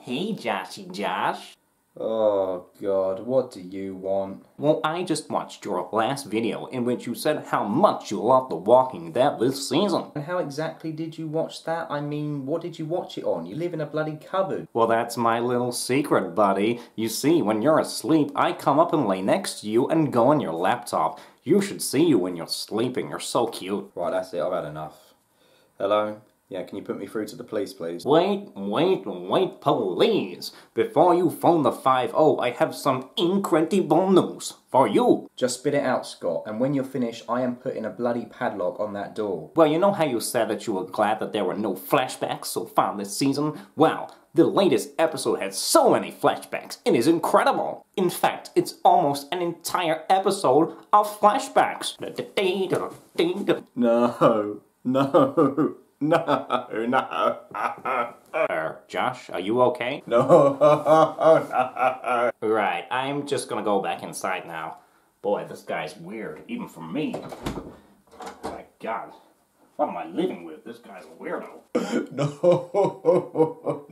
Hey, Joshy Josh. Oh God, what do you want? Well, I just watched your last video in which you said how much you love The Walking Dead this season. And how exactly did you watch that? I mean, what did you watch it on? You live in a bloody cupboard. Well, that's my little secret, buddy. You see, when you're asleep, I come up and lay next to you and go on your laptop. You should see you when you're sleeping. You're so cute. Right, that's it. I've had enough. Hello? Yeah, can you put me through to the police, please? Wait, police. Before you phone the 5-0, I have some incredible news for you. Just spit it out, Scott, and when you're finished, I am putting a bloody padlock on that door. Well, you know how you said that you were glad that there were no flashbacks so far this season? Well, the latest episode has so many flashbacks, it is incredible. In fact, it's almost an entire episode of flashbacks. No. Josh, are you okay? No. Right, I'm just gonna go back inside now. Boy, this guy's weird, even for me. My God, what am I living with? This guy's a weirdo. No.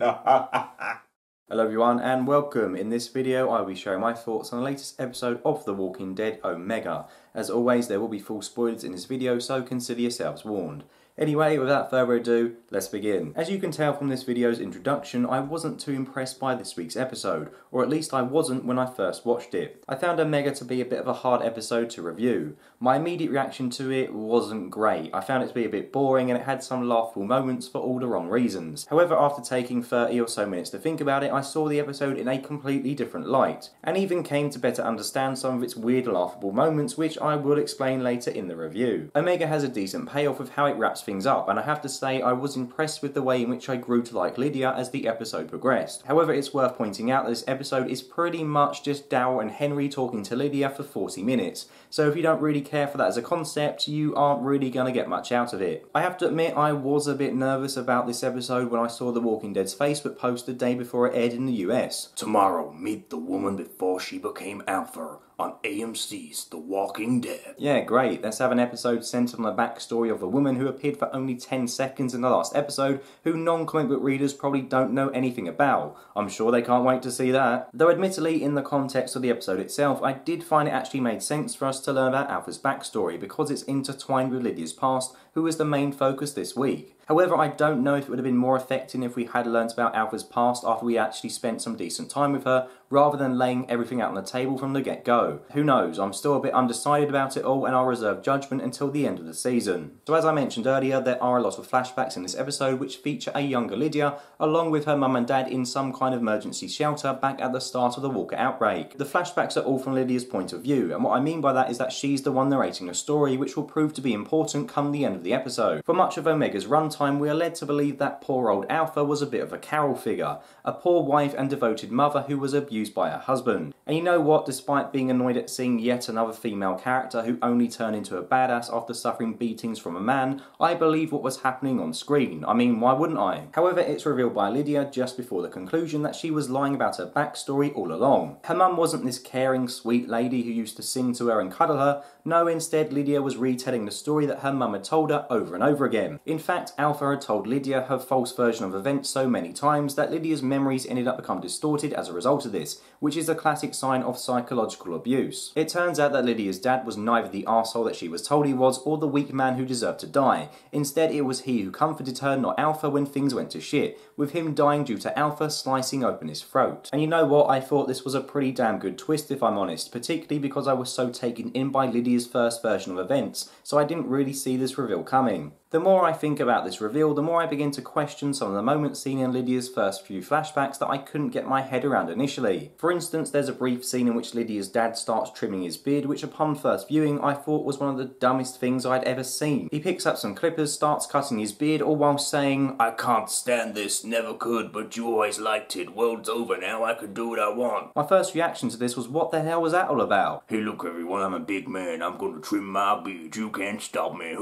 Hello everyone and welcome. In this video I will be sharing my thoughts on the latest episode of The Walking Dead Omega. As always, there will be full spoilers in this video, so consider yourselves warned. Anyway, without further ado, let's begin. As you can tell from this video's introduction, I wasn't too impressed by this week's episode, or at least I wasn't when I first watched it. I found Omega to be a bit of a hard episode to review. My immediate reaction to it wasn't great. I found it to be a bit boring and it had some laughable moments for all the wrong reasons. However, after taking 30 or so minutes to think about it, I saw the episode in a completely different light, and even came to better understand some of its weird laughable moments, which I will explain later in the review. Omega has a decent payoff of how it wraps things up, and I have to say I was impressed with the way in which I grew to like Lydia as the episode progressed. However, it's worth pointing out that this episode is pretty much just Daryl and Henry talking to Lydia for 40 minutes, so if you don't really care for that as a concept, you aren't really going to get much out of it. I have to admit I was a bit nervous about this episode when I saw The Walking Dead's Facebook post the day before it aired in the US. Tomorrow, meet the woman before she became Alpha on AMC's The Walking Dead. Yeah, great. Let's have an episode centered on the backstory of a woman who appeared for only 10 seconds in the last episode, who non-comic book readers probably don't know anything about. I'm sure they can't wait to see that. Though admittedly, in the context of the episode itself, I did find it actually made sense for us to learn about Alpha's backstory, because it's intertwined with Lydia's past, who was the main focus this week. However, I don't know if it would have been more effective if we had learnt about Alpha's past after we actually spent some decent time with her, rather than laying everything out on the table from the get-go. Who knows, I'm still a bit undecided about it all, and I'll reserve judgment until the end of the season. So as I mentioned earlier, there are a lot of flashbacks in this episode which feature a younger Lydia, along with her mum and dad in some kind of emergency shelter back at the start of the Walker outbreak. The flashbacks are all from Lydia's point of view, and what I mean by that is that she's the one narrating a story which will prove to be important come the end of the episode. For much of Omega's runtime, we are led to believe that poor old Alpha was a bit of a Carol figure, a poor wife and devoted mother who was abused by her husband. And you know what, despite being annoyed at seeing yet another female character who only turned into a badass after suffering beatings from a man, I believe what was happening on screen. I mean, why wouldn't I? However, it's revealed by Lydia just before the conclusion that she was lying about her backstory all along. Her mum wasn't this caring, sweet lady who used to sing to her and cuddle her. No, instead Lydia was retelling the story that her mum had told her over and over again. In fact, Alpha had told Lydia her false version of events so many times that Lydia's memories ended up becoming distorted as a result of this, which is a classic sign of psychological abuse. It turns out that Lydia's dad was neither the arsehole that she was told he was or the weak man who deserved to die. Instead, it was he who comforted her, not Alpha, when things went to shit, with him dying due to Alpha slicing open his throat. And you know what, I thought this was a pretty damn good twist if I'm honest, particularly because I was so taken in by Lydia's first version of events, so I didn't really see this reveal coming. The more I think about this reveal, the more I begin to question some of the moments seen in Lydia's first few flashbacks that I couldn't get my head around initially. For instance, there's a brief scene in which Lydia's dad starts trimming his beard, which upon first viewing I thought was one of the dumbest things I'd ever seen. He picks up some clippers, starts cutting his beard, all while saying, "I can't stand this, never could, but you always liked it. World's over now, I can do what I want." My first reaction to this was, what the hell was that all about? "Hey look everyone, I'm a big man, I'm gonna trim my beard, you can't stop me,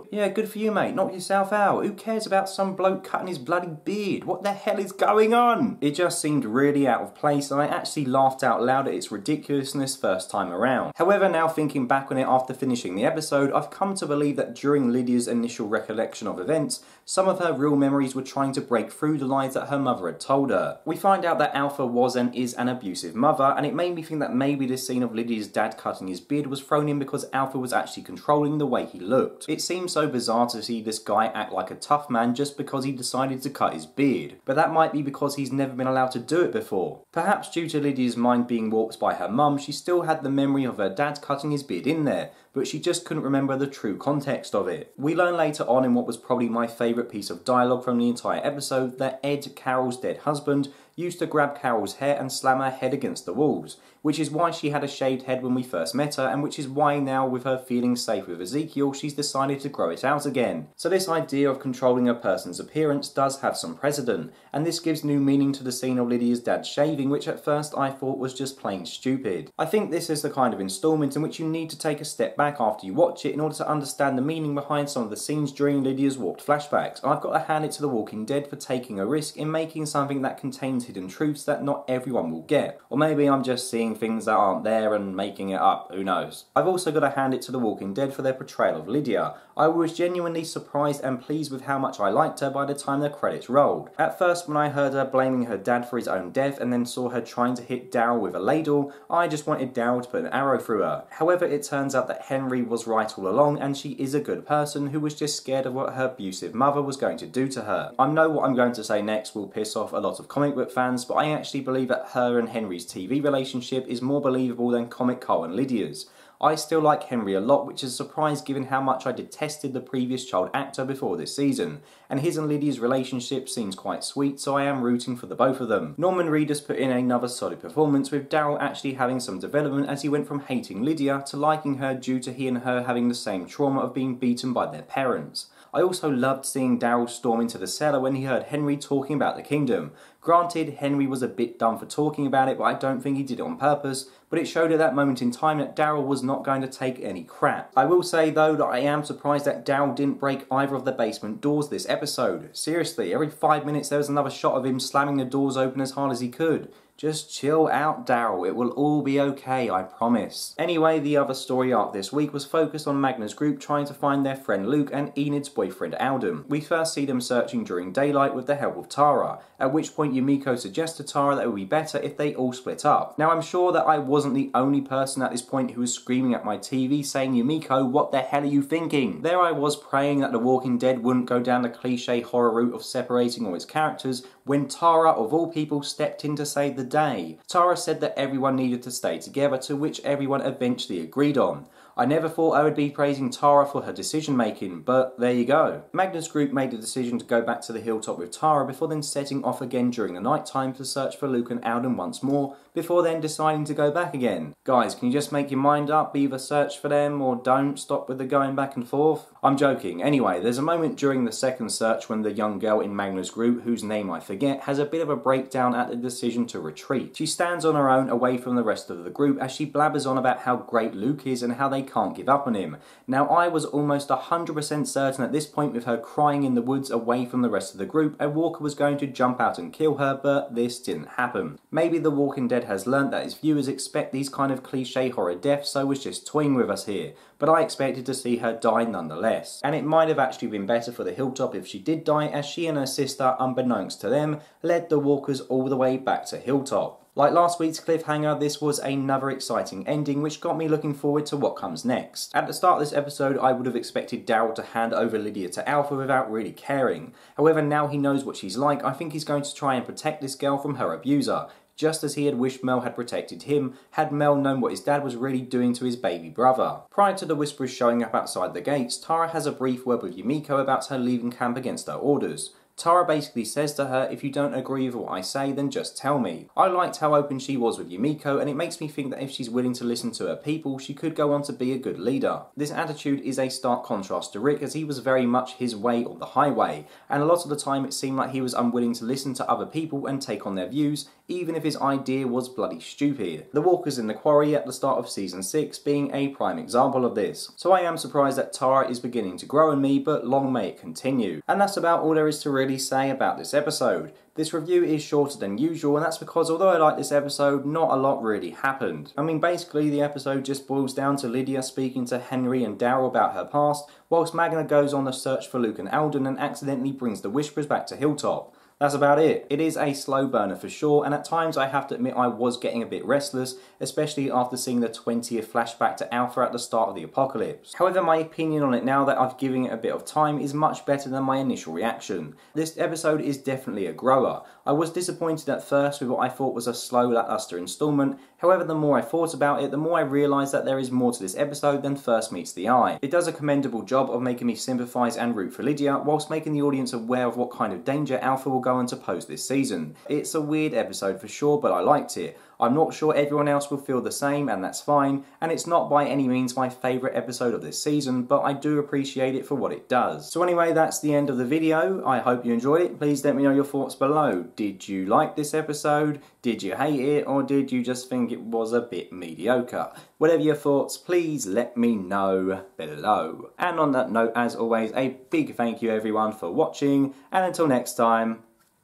Yeah, good for you you, mate? Knock yourself out. Who cares about some bloke cutting his bloody beard? What the hell is going on? It just seemed really out of place, and I actually laughed out loud at its ridiculousness first time around. However, now thinking back on it after finishing the episode, I've come to believe that during Lydia's initial recollection of events, some of her real memories were trying to break through the lies that her mother had told her. We find out that Alpha was and is an abusive mother, and it made me think that maybe this scene of Lydia's dad cutting his beard was thrown in because Alpha was actually controlling the way he looked. It seems so bizarre to see this guy act like a tough man just because he decided to cut his beard, but that might be because he's never been allowed to do it before. Perhaps due to Lydia's mind being warped by her mum, she still had the memory of her dad cutting his beard in there, but she just couldn't remember the true context of it. We learn later on in what was probably my favourite piece of dialogue from the entire episode that Ed, Carol's dead husband, used to grab Carol's hair and slam her head against the walls, which is why she had a shaved head when we first met her, and which is why now, with her feeling safe with Ezekiel, she's decided to grow it out again. So this idea of controlling a person's appearance does have some precedent, and this gives new meaning to the scene of Lydia's dad shaving, which at first I thought was just plain stupid. I think this is the kind of instalment in which you need to take a step back after you watch it in order to understand the meaning behind some of the scenes during Lydia's warped flashbacks. I've got to hand it to The Walking Dead for taking a risk in making something that contains hidden truths that not everyone will get. Or maybe I'm just seeing things that aren't there and making it up, who knows. I've also got to hand it to The Walking Dead for their portrayal of Lydia. I was genuinely surprised and pleased with how much I liked her by the time the credits rolled. At first, when I heard her blaming her dad for his own death and then saw her trying to hit Daryl with a ladle, I just wanted Daryl to put an arrow through her. However, it turns out that Henry was right all along, and she is a good person who was just scared of what her abusive mother was going to do to her. I know what I'm going to say next will piss off a lot of comic book fans, but I actually believe that her and Henry's TV relationship is more believable than comic Cole and Lydia's. I still like Henry a lot, which is a surprise given how much I detested the previous child actor before this season, and his and Lydia's relationship seems quite sweet, so I am rooting for the both of them. Norman Reedus put in another solid performance, with Daryl actually having some development as he went from hating Lydia to liking her due to he and her having the same trauma of being beaten by their parents. I also loved seeing Daryl storm into the cellar when he heard Henry talking about the kingdom. Granted, Henry was a bit dumb for talking about it, but I don't think he did it on purpose, but it showed at that moment in time that Daryl was not going to take any crap. I will say though that I am surprised that Daryl didn't break either of the basement doors this episode. Seriously, every 5 minutes there was another shot of him slamming the doors open as hard as he could. Just chill out, Daryl. It will all be okay, I promise. Anyway, the other story arc this week was focused on Magna's group trying to find their friend Luke and Enid's boyfriend Alden. We first see them searching during daylight with the help of Tara, at which point Yumiko suggests to Tara that it would be better if they all split up. Now, I'm sure that I wasn't the only person at this point who was screaming at my TV saying, Yumiko, what the hell are you thinking? There I was praying that The Walking Dead wouldn't go down the cliche horror route of separating all its characters when Tara, of all people, stepped in to save the day. Tara said that everyone needed to stay together, to which everyone eventually agreed on. I never thought I would be praising Tara for her decision making, but there you go. Magna's group made the decision to go back to the hilltop with Tara before then setting off again during the night time to search for Luke and Alden once more, before then deciding to go back again. Guys, can you just make your mind up, either search for them or don't, stop with the going back and forth? I'm joking. Anyway, there's a moment during the second search when the young girl in Magna's group, whose name I forget, has a bit of a breakdown at the decision to retreat. She stands on her own away from the rest of the group as she blabbers on about how great Luke is and how they can't give up on him. Now, I was almost 100% certain at this point, with her crying in the woods away from the rest of the group, a walker was going to jump out and kill her, but this didn't happen. Maybe The Walking Dead has learnt that its viewers expect these kind of cliche horror deaths, so was just toying with us here, but I expected to see her die nonetheless. And it might have actually been better for the Hilltop if she did die, as she and her sister, unbeknownst to them, led the walkers all the way back to Hilltop. Like last week's cliffhanger, this was another exciting ending which got me looking forward to what comes next. At the start of this episode, I would have expected Daryl to hand over Lydia to Alpha without really caring. However, now he knows what she's like, I think he's going to try and protect this girl from her abuser, just as he had wished Mel had protected him, had Mel known what his dad was really doing to his baby brother. Prior to the Whisperers showing up outside the gates, Tara has a brief word with Yumiko about her leaving camp against her orders. Tara basically says to her, if you don't agree with what I say, then just tell me. I liked how open she was with Yumiko, and it makes me think that if she's willing to listen to her people, she could go on to be a good leader. This attitude is a stark contrast to Rick, as he was very much his way or the highway, and a lot of the time it seemed like he was unwilling to listen to other people and take on their views, even if his idea was bloody stupid. The walkers in the quarry at the start of season 6 being a prime example of this. So I am surprised that Tara is beginning to grow in me, but long may it continue. And that's about all there is to really say about this episode. This review is shorter than usual, and that's because although I like this episode, not a lot really happened. I mean, basically the episode just boils down to Lydia speaking to Henry and Daryl about her past, whilst Magna goes on a search for Luke and Alden and accidentally brings the Whisperers back to Hilltop. That's about it. It is a slow burner for sure, and at times I have to admit I was getting a bit restless, especially after seeing the 20th flashback to Alpha at the start of the apocalypse. However, my opinion on it now that I've given it a bit of time is much better than my initial reaction. This episode is definitely a grower. I was disappointed at first with what I thought was a slow, lackluster installment. However, the more I thought about it, the more I realised that there is more to this episode than first meets the eye. It does a commendable job of making me sympathise and root for Lydia, whilst making the audience aware of what kind of danger Alpha will go on to pose this season. It's a weird episode for sure, but I liked it. I'm not sure everyone else will feel the same, and that's fine, and it's not by any means my favourite episode of this season, but I do appreciate it for what it does. So anyway, that's the end of the video. I hope you enjoyed it. Please let me know your thoughts below. Did you like this episode? Did you hate it? Or did you just think it was a bit mediocre? Whatever your thoughts, please let me know below. And on that note, as always, a big thank you everyone for watching, and until next time,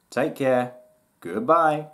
take care, goodbye.